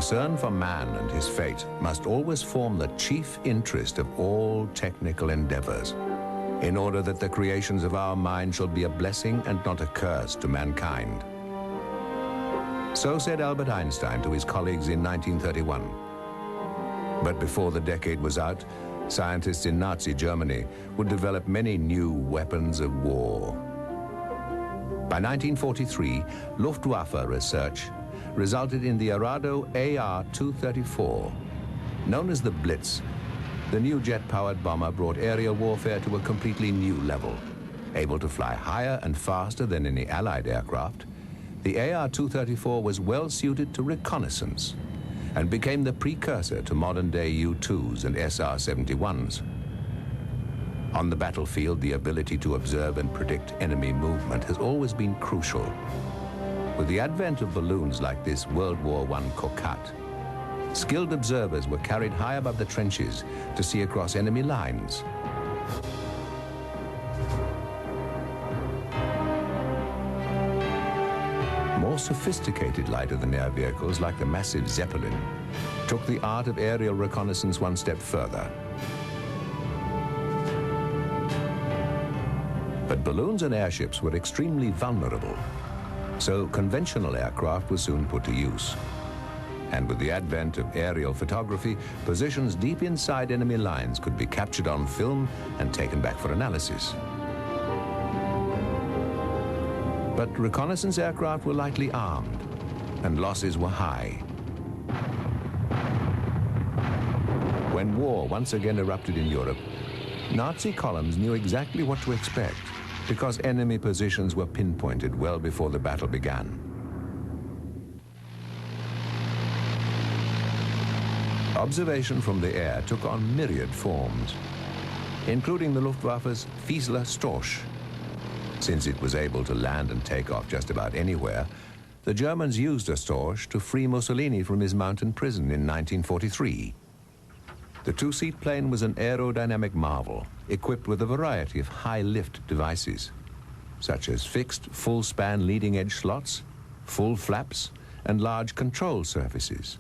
Concern for man and his fate must always form the chief interest of all technical endeavors, in order that the creations of our mind shall be a blessing and not a curse to mankind. So said Albert Einstein to his colleagues in 1931. But before the decade was out, scientists in Nazi Germany would develop many new weapons of war. By 1943, Luftwaffe research resulted in the Arado Ar-234. Known as the Blitz, the new jet-powered bomber brought aerial warfare to a completely new level. Able to fly higher and faster than any Allied aircraft, the Ar-234 was well suited to reconnaissance and became the precursor to modern-day U-2s and SR-71s. On the battlefield, the ability to observe and predict enemy movement has always been crucial. With the advent of balloons like this World War I Coquette, skilled observers were carried high above the trenches to see across enemy lines. More sophisticated lighter-than-air vehicles like the massive Zeppelin took the art of aerial reconnaissance one step further. But balloons and airships were extremely vulnerable, so conventional aircraft were soon put to use. And with the advent of aerial photography, positions deep inside enemy lines could be captured on film and taken back for analysis. But reconnaissance aircraft were lightly armed, and losses were high. When war once again erupted in Europe, Nazi columns knew exactly what to expect, because enemy positions were pinpointed well before the battle began. Observation from the air took on myriad forms, including the Luftwaffe's Fiesler Storch. Since it was able to land and take off just about anywhere, the Germans used a Storch to free Mussolini from his mountain prison in 1943. The two-seat plane was an aerodynamic marvel, equipped with a variety of high-lift devices, such as fixed full-span leading-edge slots, full flaps, and large control surfaces.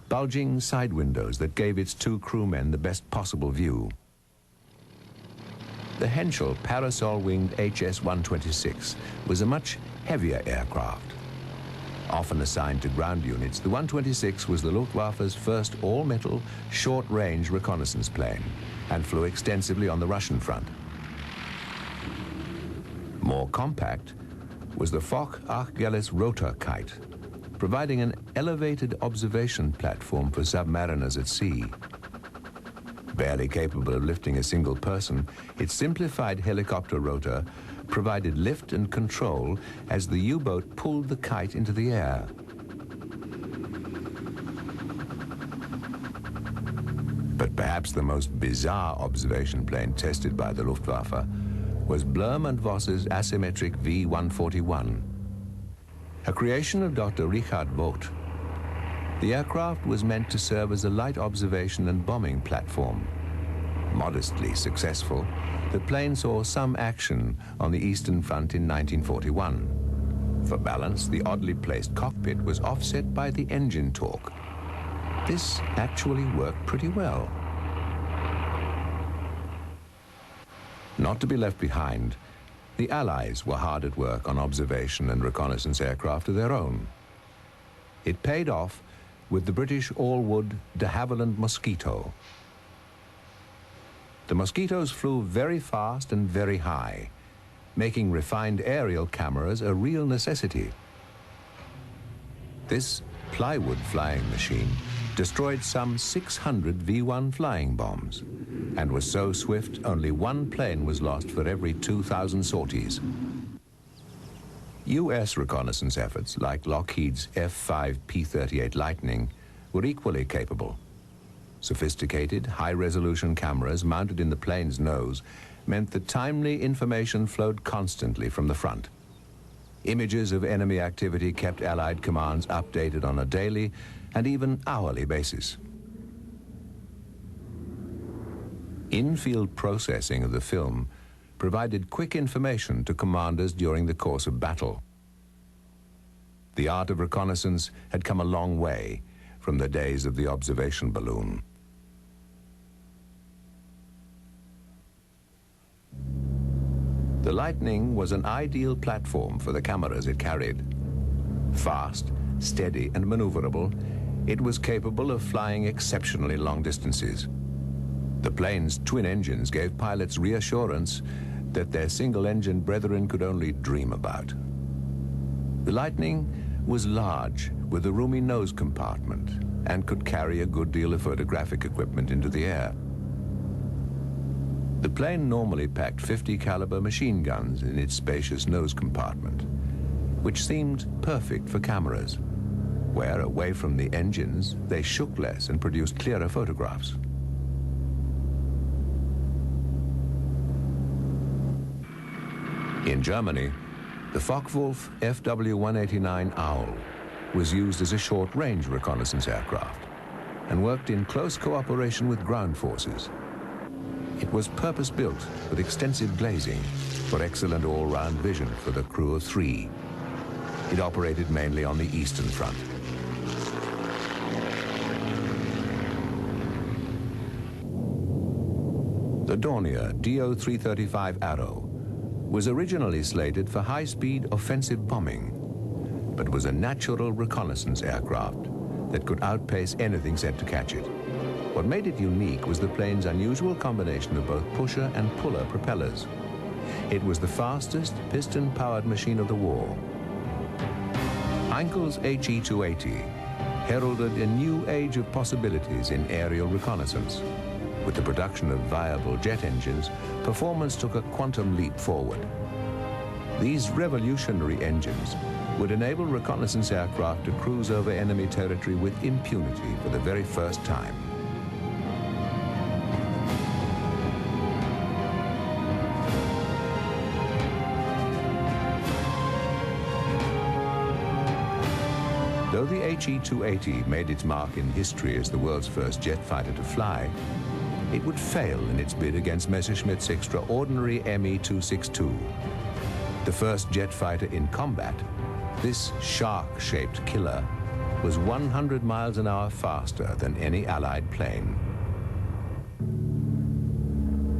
Bulging side windows that gave its two crewmen the best possible view. The Henschel parasol-winged HS-126 was a much heavier aircraft. Often assigned to ground units, the 126 was the Luftwaffe's first all-metal, short-range reconnaissance plane and flew extensively on the Russian front. More compact was the Foch-Achilles rotor kite, providing an elevated observation platform for submariners at sea. Barely capable of lifting a single person, its simplified helicopter rotor provided lift and control as the U-boat pulled the kite into the air. But perhaps the most bizarre observation plane tested by the Luftwaffe was Blum and Voss's asymmetric V-141. A creation of Dr. Richard Vogt, the aircraft was meant to serve as a light observation and bombing platform. Modestly successful, the plane saw some action on the Eastern Front in 1941. For balance, the oddly placed cockpit was offset by the engine torque. This actually worked pretty well. Not to be left behind, the Allies were hard at work on observation and reconnaissance aircraft of their own. It paid off with the British all-wood de Havilland Mosquito. The Mosquitoes flew very fast and very high, making refined aerial cameras a real necessity. This plywood flying machine destroyed some 600 V-1 flying bombs and was so swift only one plane was lost for every 2,000 sorties. U.S. reconnaissance efforts, like Lockheed's F-5 P-38 Lightning, were equally capable. Sophisticated, high-resolution cameras mounted in the plane's nose meant that timely information flowed constantly from the front. Images of enemy activity kept Allied commands updated on a daily and even hourly basis. In-field processing of the film provided quick information to commanders during the course of battle. The art of reconnaissance had come a long way from the days of the observation balloon. The Lightning was an ideal platform for the cameras it carried. Fast, steady, and maneuverable, it was capable of flying exceptionally long distances. The plane's twin engines gave pilots reassurance that their single-engine brethren could only dream about. The Lightning was large, with a roomy nose compartment, and could carry a good deal of photographic equipment into the air. The plane normally packed 50 caliber machine guns in its spacious nose compartment, which seemed perfect for cameras, where, away from the engines, they shook less and produced clearer photographs. In Germany, the Focke-Wulf FW-189 Owl was used as a short-range reconnaissance aircraft and worked in close cooperation with ground forces. It was purpose-built with extensive glazing for excellent all-round vision for the crew of 3. It operated mainly on the Eastern Front. The Dornier Do-335 Arrow was originally slated for high-speed offensive bombing, but was a natural reconnaissance aircraft that could outpace anything sent to catch it. What made it unique was the plane's unusual combination of both pusher and puller propellers. It was the fastest piston-powered machine of the war. Heinkel's HE-280 heralded a new age of possibilities in aerial reconnaissance. With the production of viable jet engines, performance took a quantum leap forward. These revolutionary engines would enable reconnaissance aircraft to cruise over enemy territory with impunity for the very first time. Though the HE-280 made its mark in history as the world's first jet fighter to fly, it would fail in its bid against Messerschmitt's extraordinary Me-262. The first jet fighter in combat, this shark-shaped killer was 100 miles an hour faster than any Allied plane.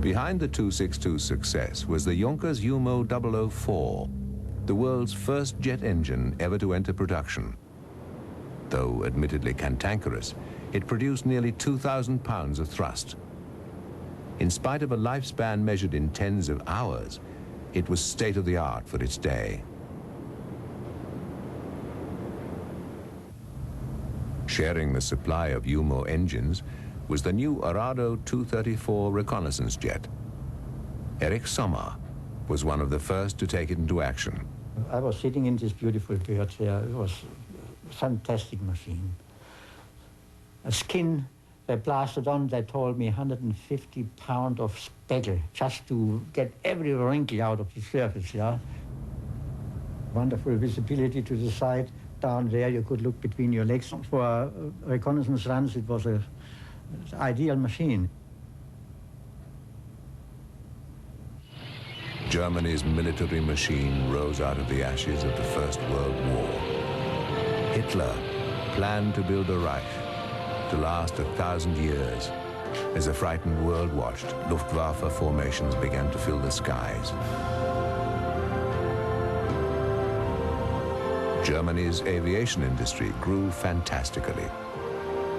Behind the 262's success was the Junkers Jumo 004, the world's first jet engine ever to enter production. Though admittedly cantankerous, it produced nearly 2,000 pounds of thrust. In spite of a lifespan measured in tens of hours, it was state-of-the-art for its day. Sharing the supply of Jumo engines was the new Arado 234 reconnaissance jet. Erich Sommer was one of the first to take it into action. I was sitting in this beautiful bird there. It was a fantastic machine. A skin they blasted on, they told me 150 pounds of speckle just to get every wrinkle out of the surface, yeah. Wonderful visibility to the side. Down there you could look between your legs. For reconnaissance runs, it was an ideal machine. Germany's military machine rose out of the ashes of the First World War. Hitler planned to build a Reich to last 1,000 years. As a frightened world watched, Luftwaffe formations began to fill the skies. Germany's aviation industry grew fantastically.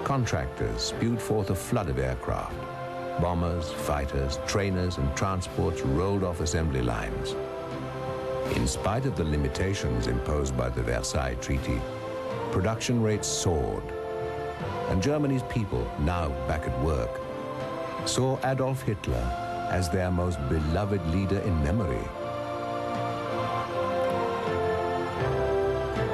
Contractors spewed forth a flood of aircraft. Bombers, fighters, trainers, and transports rolled off assembly lines. In spite of the limitations imposed by the Versailles Treaty, production rates soared. And Germany's people, now back at work, saw Adolf Hitler as their most beloved leader in memory.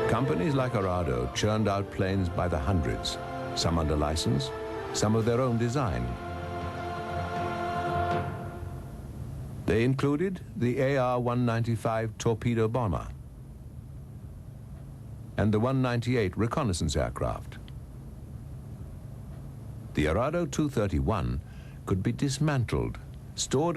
Companies like Arado churned out planes by the hundreds, some under license, some of their own design. They included the Ar-195 torpedo bomber and the 198 reconnaissance aircraft. The Arado 231 could be dismantled, stored